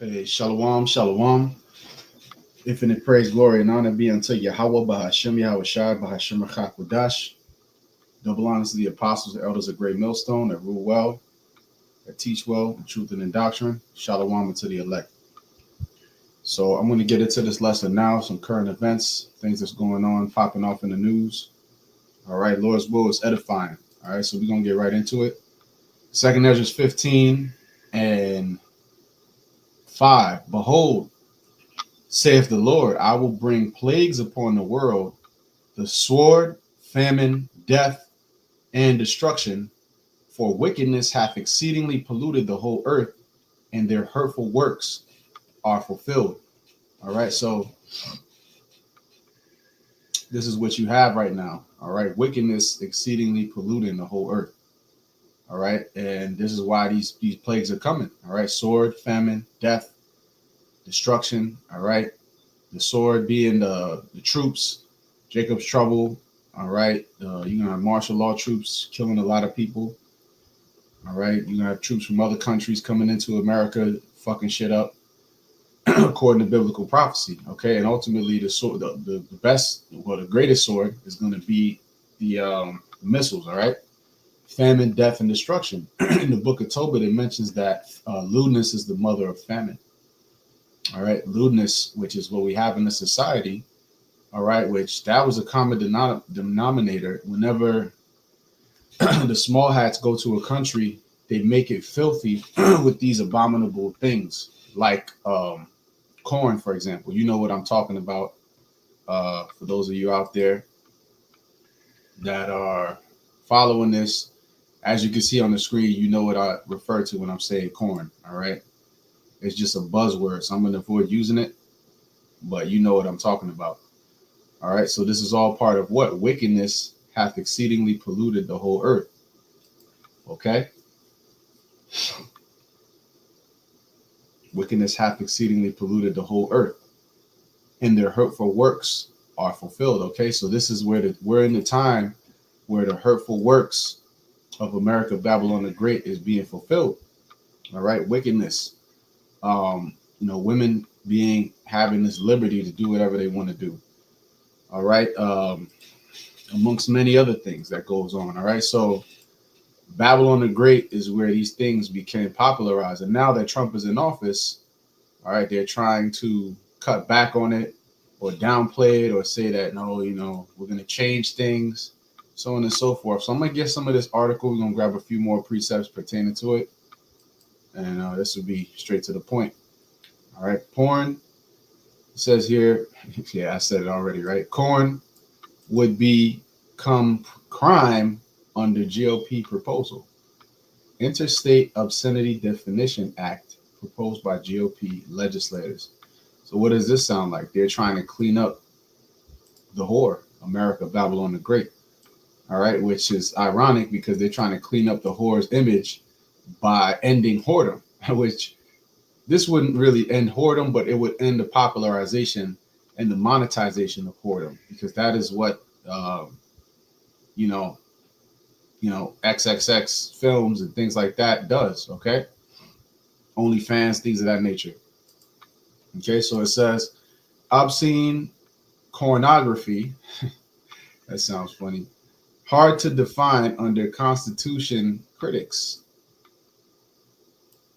Hey, shalom, shalom. Infinite praise, glory, and honor be unto Yahweh, Bahashem, Yahweh Shai, Bahashem, Chakwadash. Double honors to the apostles and elders of Great Millstone that rule well, that teach well, in truth and in doctrine. Shalom to the elect. So I'm going to get into this lesson now, some current events, things that's going on, popping off in the news. All right, Lord's will is edifying. All right, so we're going to get right into it. Second Ezra 15 and 5. Behold, saith the Lord, I will bring plagues upon the world, the sword, famine, death, and destruction, for wickedness hath exceedingly polluted the whole earth, and their hurtful works are fulfilled. All right, so this is what you have right now. All right, wickedness exceedingly polluting the whole earth. All right, and this is why these plagues are coming. All right, sword, famine, death, destruction. All right, the sword being the troops, Jacob's trouble. All right, you're gonna have martial law troops killing a lot of people. All right, you're gonna have troops from other countries coming into America, fucking shit up, according to biblical prophecy. Okay, and ultimately the sword, the best, well, the greatest sword is gonna be the missiles. All right, famine, death, and destruction. In the book of Tobit, it mentions that lewdness is the mother of famine. All right, lewdness, which is what we have in the society. All right, which that was a common denominator. Whenever the small hats go to a country, they make it filthy with these abominable things, like corn, for example. You know what I'm talking about. For those of you out there that are following this, as you can see on the screen, you know what I refer to when I'm saying corn. All right, it's just a buzzword, so I'm going to avoid using it, but you know what I'm talking about. All right, so this is all part of what? Wickedness hath exceedingly polluted the whole earth. Okay? Wickedness hath exceedingly polluted the whole earth, and their hurtful works are fulfilled. Okay, so this is where we're in the time where the hurtful works of America, Babylon the Great, is being fulfilled. All right, wickedness. Women having this liberty to do whatever they want to do. All right, amongst many other things that goes on. All right, so Babylon the Great is where these things became popularized. And now that Trump is in office, all right, they're trying to cut back on it or downplay it or say that, no, we're going to change things, so on and so forth. So I'm going to get some of this article. We're going to grab a few more precepts pertaining to it. And this will be straight to the point. All right, porn. It says here, yeah, I said it already, right? Corn would become crime under GOP proposal. Interstate Obscenity Definition Act proposed by GOP legislators. So what does this sound like? They're trying to clean up the whore, America, Babylon the Great. All right, which is ironic because they're trying to clean up the whore's image by ending whoredom, which this wouldn't really end whoredom, but it would end the popularization and the monetization of whoredom, because that is what XXX films and things like that does. Okay, OnlyFans, things of that nature. Okay, so it says obscene pornography. That sounds funny. Hard to define under Constitution critics.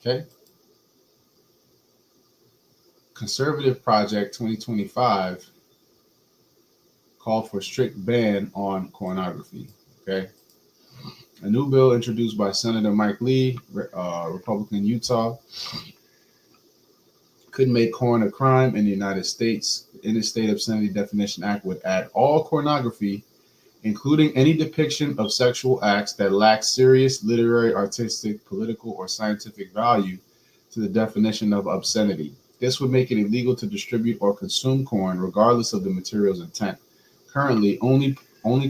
Okay. Conservative Project 2025 called for strict ban on pornography. Okay. A new bill introduced by Senator Mike Lee, Republican Utah, could make porn a crime in the United States. The Interstate Obscenity Definition Act would add all pornography, including any depiction of sexual acts that lack serious literary, artistic, political, or scientific value, to the definition of obscenity. This would make it illegal to distribute or consume porn, regardless of the material's intent. Currently, only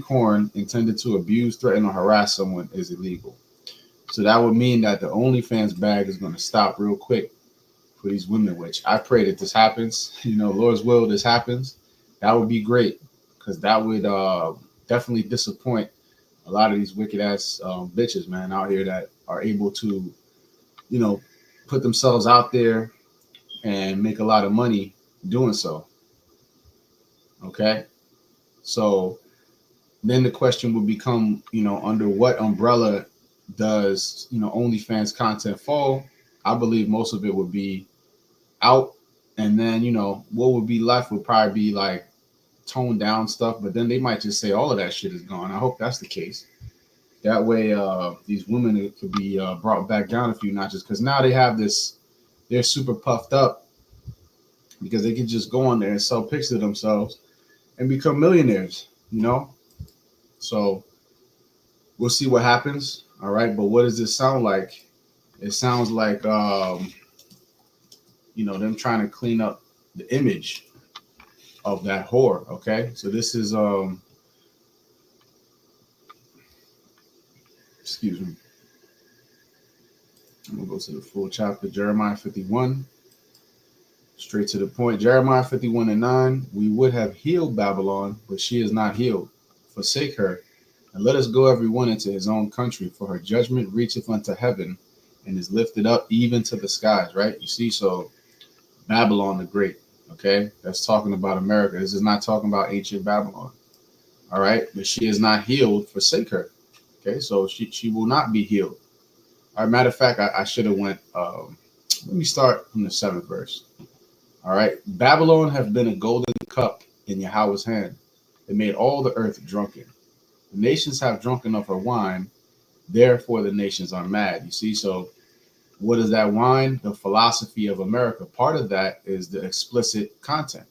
porn intended to abuse, threaten, or harass someone is illegal. So that would mean that the OnlyFans bag is going to stop real quick for these women, which I pray that this happens. Lord's will, this happens. That would be great, because that would definitely disappoint a lot of these wicked ass bitches, man, out here that are able to, put themselves out there and make a lot of money doing so. Okay. So then the question would become, under what umbrella does, OnlyFans content fall? I believe most of it would be out. And then, what would be left would probably be like toned down stuff. But then they might just say all of that shit is gone. I hope that's the case. That way, these women could be brought back down a few notches, because now they have this, they're super puffed up because they can just go on there and sell pics of themselves and become millionaires, So we'll see what happens. All right. But what does this sound like? It sounds like, them trying to clean up the image of that whore. Okay. So this is, excuse me. I'm going to go to the full chapter, Jeremiah 51. Straight to the point. Jeremiah 51:9. We would have healed Babylon, but she is not healed. Forsake her, and let us go every one into his own country, for her judgment reacheth unto heaven, and is lifted up even to the skies. Right? You see, so Babylon the Great. Okay, that's talking about America. This is not talking about ancient Babylon. All right, but she is not healed. Forsake her. Okay, so she will not be healed. All right. Matter of fact, I should have went. Let me start from the 7th verse. All right. Babylon have been a golden cup in Yahweh's hand. It made all the earth drunken. The nations have drunken of her wine. Therefore, the nations are mad. You see, so what is that wine? The philosophy of America. Part of that is the explicit content.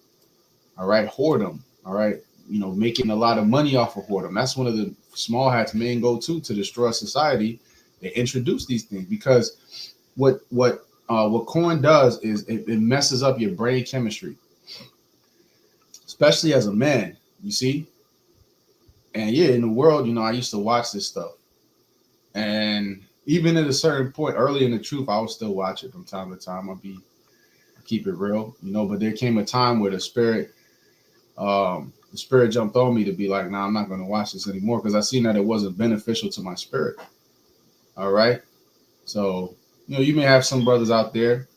All right. Whoredom. All right. Making a lot of money off of whoredom. That's one of the small hats main go-to destroy society. They introduce these things because what corn does is it messes up your brain chemistry, especially as a man, you see. And yeah, in the world, I used to watch this stuff. And even at a certain point early in the truth, I would still watch it from time to time. I'll keep it real, but there came a time where the spirit jumped on me to be like, nah, I'm not going to watch this anymore, because I seen that it wasn't beneficial to my spirit. All right. So, you may have some brothers out there,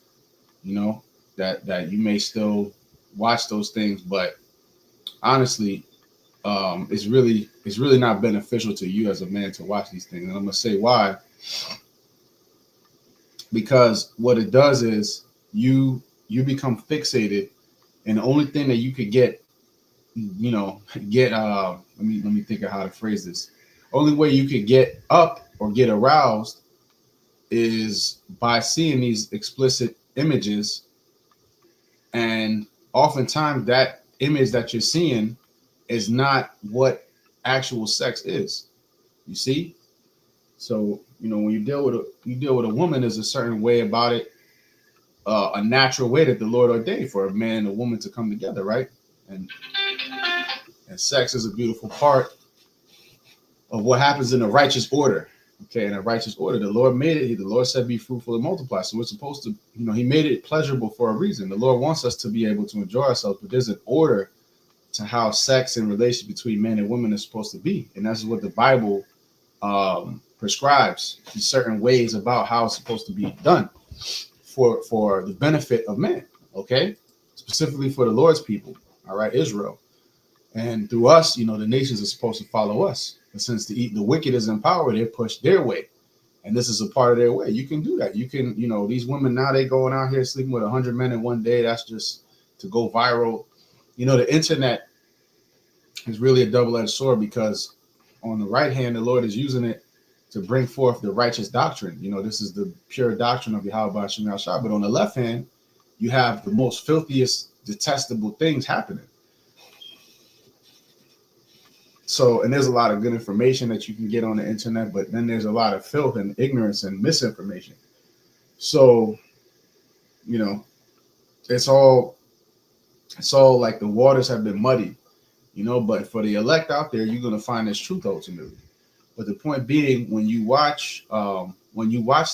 that you may still watch those things, but honestly, it's really not beneficial to you as a man to watch these things. And I'm gonna say why. Because what it does is you become fixated, and the only thing that you could get let me think of how to phrase this. Only way you could get up or get aroused is by seeing these explicit images, and oftentimes that image that you're seeing is not what actual sex is. You see? So, when you deal with a woman, there's a certain way about it, a natural way that the Lord ordained for a man and a woman to come together, right? And sex is a beautiful part of what happens in a righteous order. Okay, in a righteous order, the Lord made it. The Lord said, "Be fruitful and multiply." So we're supposed to, He made it pleasurable for a reason. The Lord wants us to be able to enjoy ourselves, but there's an order to how sex and relation between men and women is supposed to be, and that's what the Bible prescribes in certain ways about how it's supposed to be done for the benefit of man. Okay, specifically for the Lord's people. All right, Israel, and through us, the nations are supposed to follow us. But since the wicked is in power, they push their way. And this is a part of their way. You can do that. You can, these women now, they going out here sleeping with 100 men in one day. That's just to go viral. The internet is really a double-edged sword, because on the right hand, the Lord is using it to bring forth the righteous doctrine. This is the pure doctrine of Yahweh Shem Yahshua. But on the left hand, you have the most filthiest, detestable things happening. So, and there's a lot of good information that you can get on the internet, but then there's a lot of filth and ignorance and misinformation. So, it's all like the waters have been muddied, but for the elect out there, you're going to find this truth ultimately. But the point being, when you watch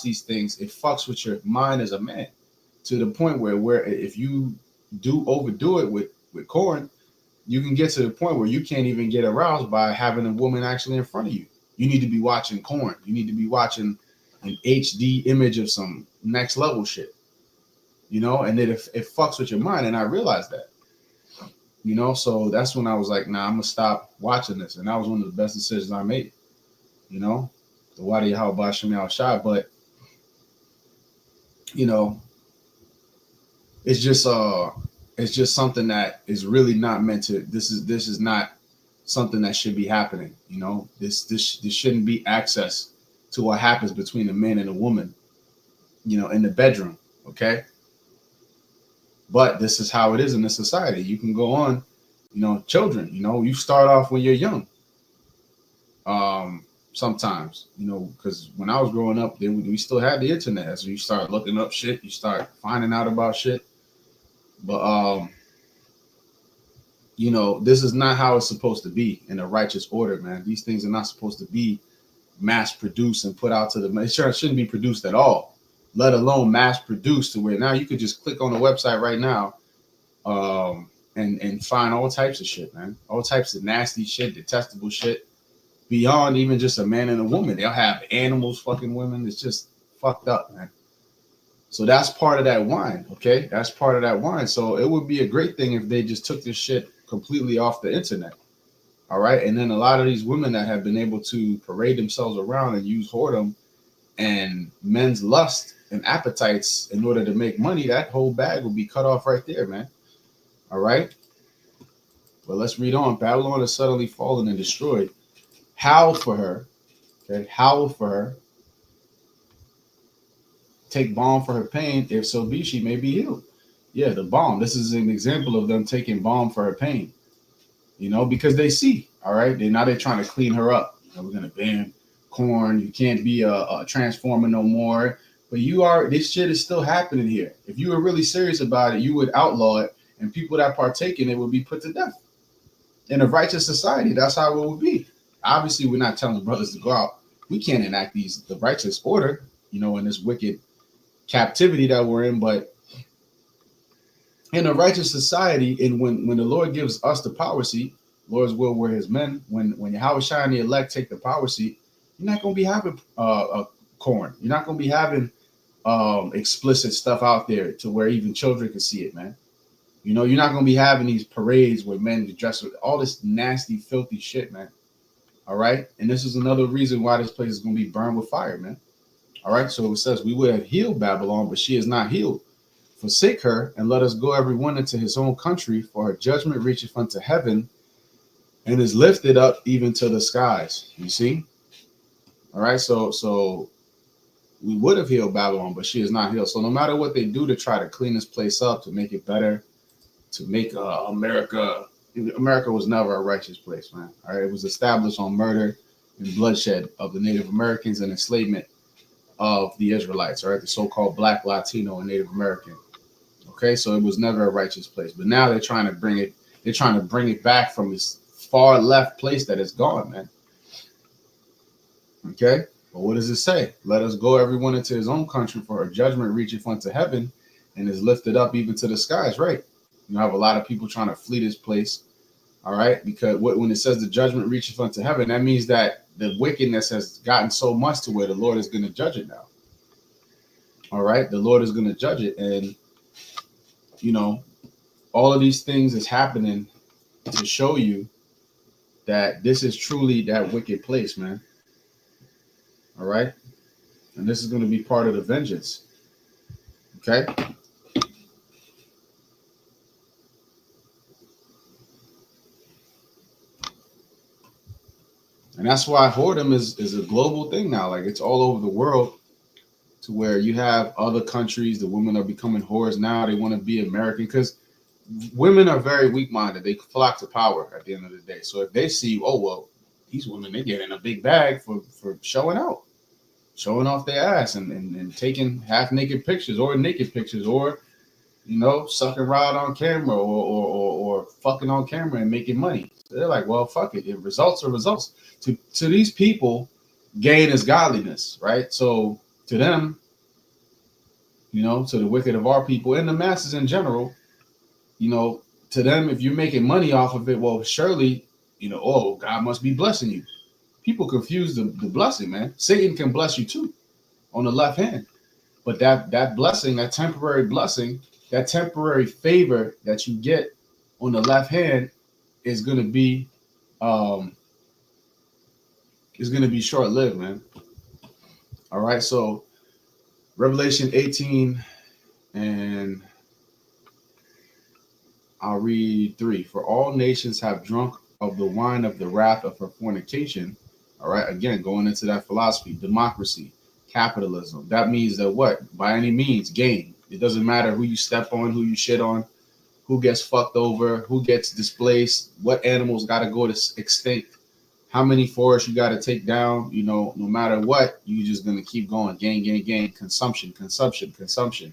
these things, it fucks with your mind as a man, to the point where if you overdo it with corn, you can get to the point where you can't even get aroused by having a woman actually in front of you. You need to be watching corn. You need to be watching an HD image of some next level shit. you know, and it fucks with your mind. And I realized that, you know, so that's when I was like, nah, I'm gonna stop watching this. And that was one of the best decisions I made, you know, the Wadi How Bashim Al Shah. But, you know, it's just something that is really not meant to, this is not something that should be happening, you know. This shouldn't be access to what happens between a man and a woman, you know, in the bedroom, okay? But this is how it is in this society. You can go on, you know, children, you know, you start off when you're young. Sometimes, you know, because when I was growing up, we still had the internet. So you start looking up shit, you start finding out about shit. But you know, this is not how it's supposed to be in a righteous order, man. These things are not supposed to be mass produced and put out to the, it shouldn't be produced at all, let alone mass produced to where now you could just click on the website right now, and find all types of shit, man. All types of nasty shit, detestable shit, beyond even just a man and a woman. They'll have animals fucking women. It's just fucked up, man. So that's part of that wine, okay? That's part of that wine. So it would be a great thing if they just took this shit completely off the internet. All right. And then a lot of these women that have been able to parade themselves around and use whoredom and men's lust and appetites in order to make money, that whole bag will be cut off right there, man. All right. Well, let's read on. Babylon is suddenly fallen and destroyed. Howl for her. Okay. Howl for her. Take balm for her pain. If so be, she may be healed. Yeah, the balm. This is an example of them taking balm for her pain. You know, because they see, all right, they're trying to clean her up. You know, we're gonna ban corn. You can't be a transformer no more. But this shit is still happening here. If you were really serious about it, you would outlaw it, and people that partake in it would be put to death. In a righteous society, that's how it would be. Obviously, we're not telling brothers to go out. We can't enact the righteous order, you know, in this wicked captivity that we're in, but in a righteous society, and when the Lord gives us the power seat, Lord's will were his men. When Yahweh Shai and the elect take the power seat, you're not going to be having corn. You're not going to be having explicit stuff out there to where even children can see it, man. You know, you're not going to be having these parades where men dress with all this nasty, filthy shit, man. All right. And this is another reason why this place is going to be burned with fire, man. All right. So it says, we would have healed Babylon, but she is not healed. Forsake her, and let us go every one into his own country, for her judgment reacheth unto heaven, and is lifted up even to the skies. You see? All right. So we would have healed Babylon, but she is not healed. So no matter what they do to try to clean this place up, to make it better, to make America was never a righteous place, man. All right. It was established on murder and bloodshed of the Native Americans and enslavement of the Israelites, all right, the so-called Black, Latino, and Native American. Okay, so it was never a righteous place, but now they're trying to bring it back from this far left place that it's gone, man. Okay, but what does it say? Let us go everyone into his own country, for her judgment reacheth unto heaven, and is lifted up even to the skies. Right? You have a lot of people trying to flee this place. All right, because when it says the judgment reacheth unto heaven, that means that the wickedness has gotten so much to where the Lord is going to judge it now. All right, the Lord is going to judge it, and you know, all of these things is happening to show you that this is truly that wicked place, man. All right, and this is going to be part of the vengeance. Okay. And that's why whoredom is a global thing now. Like, it's all over the world, to where you have other countries, the women are becoming whores now. They want to be American, because women are very weak-minded. They flock to power at the end of the day. So if they see, oh, well, these women, they get in a big bag for showing out, showing off their ass and taking half-naked pictures or naked pictures, or, you know, sucking rod on camera, or fucking on camera and making money. So they're like, well, fuck it. If results are results. To these people, gain is godliness, right? So to them, you know, to the wicked of our people and the masses in general, you know, to them, if you're making money off of it, well, surely, you know, oh, God must be blessing you. People confuse the blessing, man. Satan can bless you too on the left hand. But that blessing, that temporary blessing, that temporary favor that you get on the left hand is gonna be um short lived, man. All right, so Revelation 18, and I'll read 3. For all nations have drunk of the wine of the wrath of her fornication. All right, again, going into that philosophy, democracy, capitalism. That means that what? By any means, gain. It doesn't matter who you step on, who you shit on, who gets fucked over, who gets displaced, what animals got to go to extinct, how many forests you got to take down. You know, no matter what, you're just going to keep going. Gain, gain, gain, consumption, consumption, consumption.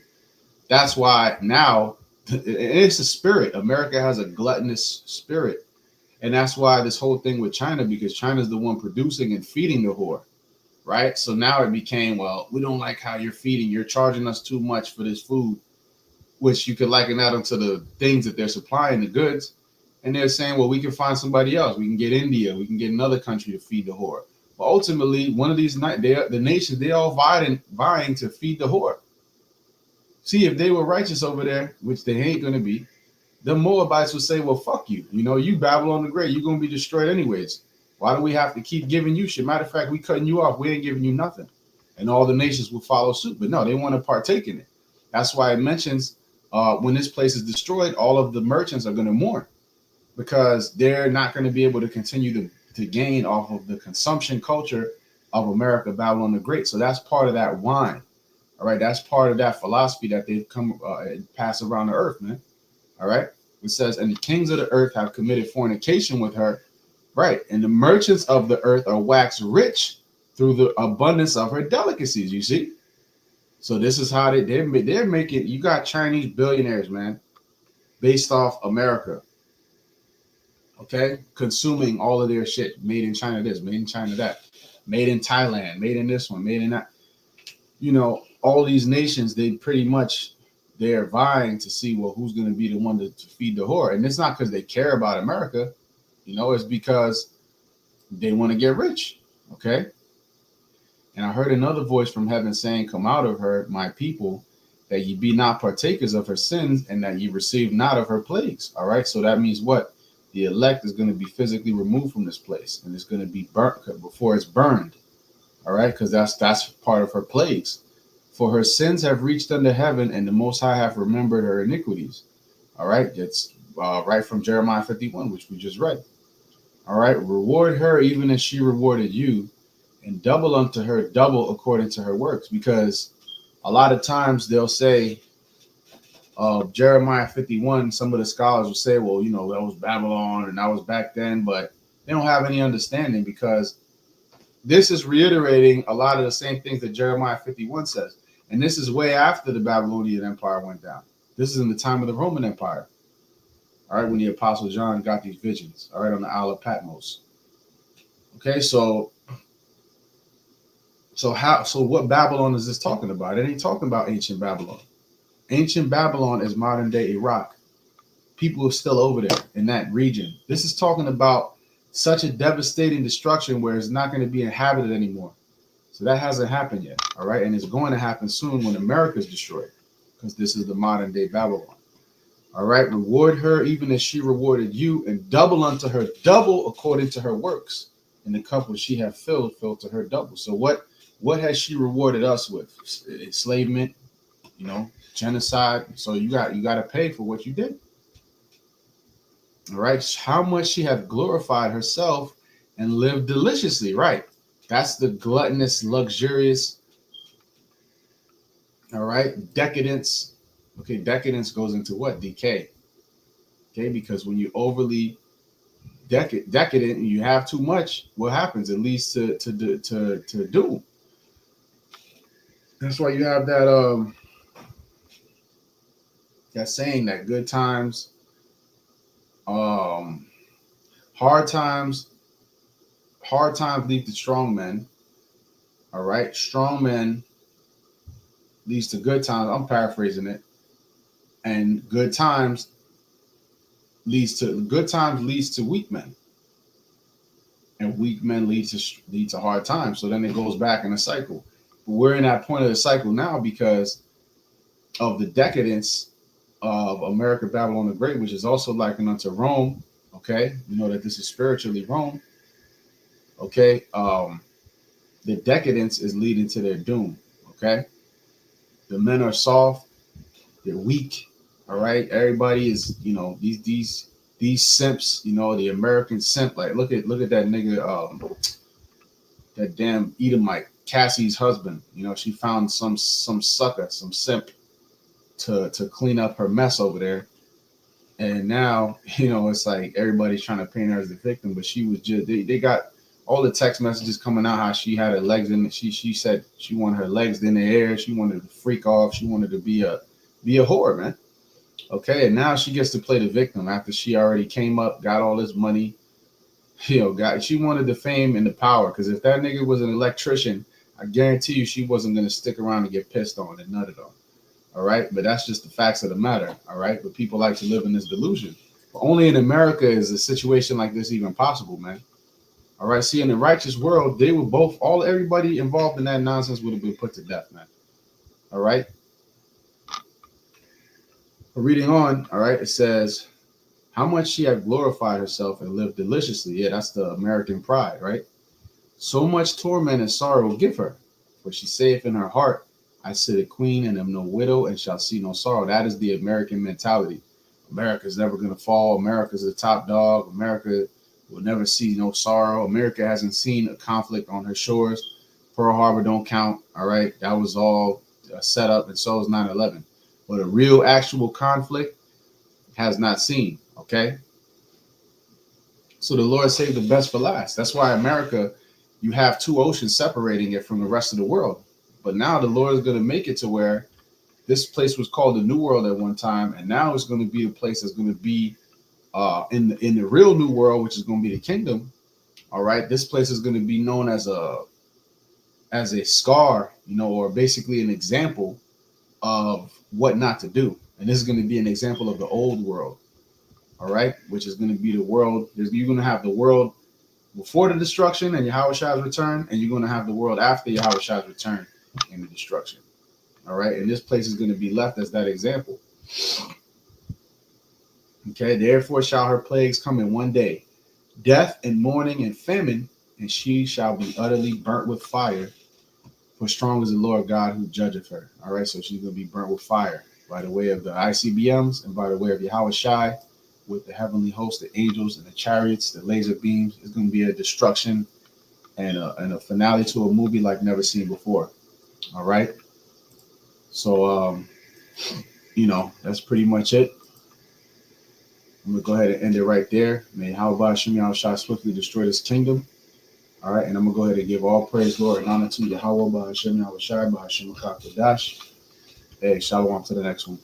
That's why now it's a spirit. America has a gluttonous spirit. And that's why this whole thing with China, because China's the one producing and feeding the whore, right? So now it became, well, we don't like how you're feeding. You're charging us too much for this food, which you could liken that onto the things that they're supplying, the goods. And they're saying, well, we can find somebody else. We can get India. We can get another country to feed the whore. But ultimately, one of these, the nations, they all vying to feed the whore. See, if they were righteous over there, which they ain't going to be, the Moabites would say, well, fuck you. You know, you Babylon the Great, you're going to be destroyed anyways. Why do we have to keep giving you shit? Matter of fact, we cutting you off. We ain't giving you nothing. And all the nations will follow suit. But no, they want to partake in it. That's why it mentions when this place is destroyed, all of the merchants are going to mourn because they're not going to be able to continue to gain off of the consumption culture of America, Babylon the Great. So that's part of that wine. All right, that's part of that philosophy that they've come and pass around the earth, man. All right, it says, and the kings of the earth have committed fornication with her, right? And the merchants of the earth are waxed rich through the abundance of her delicacies. You see, so this is how they're making. You got Chinese billionaires, man, based off America. Okay, consuming all of their shit made in China. This, made in China, that, made in Thailand, made in this one, made in that. You know, all these nations, they pretty much, they're vying to see, well, who's going to be the one to feed the whore. And it's not because they care about America, you know, it's because they want to get rich. Okay. And I heard another voice from heaven saying, come out of her, my people, that ye be not partakers of her sins and that ye receive not of her plagues. All right. So that means what? The elect is going to be physically removed from this place and it's going to be burnt before it's burned. All right, because that's part of her plagues. For her sins have reached unto heaven, and the Most High have remembered her iniquities. All right, it's right from Jeremiah 51, which we just read. All right, reward her even as she rewarded you, and double unto her double according to her works. Because a lot of times they'll say, Jeremiah 51, some of the scholars will say, well, you know, that was Babylon and that was back then, but they don't have any understanding because this is reiterating a lot of the same things that Jeremiah 51 says. And this is way after the Babylonian Empire went down. This is in the time of the Roman Empire. All right, when the Apostle John got these visions, all right, on the Isle of Patmos. Okay, so what Babylon is this talking about? It ain't talking about ancient Babylon. Ancient Babylon is modern day Iraq. People are still over there in that region. This is talking about such a devastating destruction where it's not going to be inhabited anymore. So that hasn't happened yet. All right. And it's going to happen soon when America is destroyed because this is the modern day Babylon. All right. Reward her even as she rewarded you and double unto her double according to her works. And the cup which she hath filled to her double. So what has she rewarded us with? Enslavement, you know, genocide. So you got to pay for what you did. All right, how much she hath glorified herself and lived deliciously. Right, that's the gluttonous, luxurious. All right, decadence. Okay, decadence goes into what? Decay. Okay, because when you overly decadent and you have too much, what happens? It leads to doom. That's why you have that that saying that good times, hard times lead to strong men. All right, strong men leads to good times. I'm paraphrasing it, and good times leads to weak men, and weak men lead to hard times. So then it goes back in a cycle. We're in that point of the cycle now because of the decadence of America, Babylon the Great, which is also likened unto Rome. Okay, you know that this is spiritually Rome. Okay, the decadence is leading to their doom. Okay, the men are soft, they're weak. All right, everybody is, you know, these simps. You know, the American simp. Like, look at that nigga, that damn Edomite, Cassie's husband. You know, she found some sucker, some simp to clean up her mess over there. And now, you know, it's like everybody's trying to paint her as the victim, but she was just they got all the text messages coming out how she had her legs in. She said she wanted her legs in the air. She wanted to freak off. She wanted to be a whore, man. Okay, and now she gets to play the victim after she already came up, got all this money. You know, she wanted the fame and the power. Because if that nigga was an electrician, I guarantee you she wasn't gonna stick around and get pissed on and nutted on. All right, but that's just the facts of the matter. All right, but people like to live in this delusion. But only in America is a situation like this even possible, man. All right, see, in the righteous world, they would both, everybody involved in that nonsense would have been put to death, man. All right. But reading on, all right, it says, how much she had glorified herself and lived deliciously. Yeah, that's the American pride, right? So much torment and sorrow give her, for she saith in her heart, I sit a queen and am no widow and shall see no sorrow. That is the American mentality. America's never going to fall. America's the top dog. America will never see no sorrow. America hasn't seen a conflict on her shores. Pearl Harbor don't count. All right. That was all set up, and so is 9/11. But a real actual conflict has not seen. Okay. So the Lord saved the best for last. That's why America, you have two oceans separating it from the rest of the world. But now the Lord is going to make it to where this place was called the New World at one time, and now it's going to be a place that's going to be in the real New World, which is going to be the kingdom. All right, this place is going to be known as a scar, you know, or basically an example of what not to do. And this is going to be an example of the old world. All right, which is going to be the world. You're going to have the world before the destruction and Yahweh return, and you're going to have the world after Yahweh return and the destruction. All right, and this place is going to be left as that example. Okay, therefore shall her plagues come in one day, death and mourning and famine, and she shall be utterly burnt with fire. For strong is the Lord God who judgeth her. All right, so she's going to be burnt with fire by the way of the ICBMs and by the way of Yahweh Shai, with the heavenly host, the angels and the chariots, the laser beams. It's going to be a destruction and a finale to a movie like never seen before. All right. So, you know, that's pretty much it. I'm going to go ahead and end it right there. May Yahweh Shem Yahweh Shai swiftly destroy this kingdom. All right. And I'm going to go ahead and give all praise, glory, and honor to Yahweh Shem Yahweh Shai, Hashem Kadash. Hey, shalom to the next one.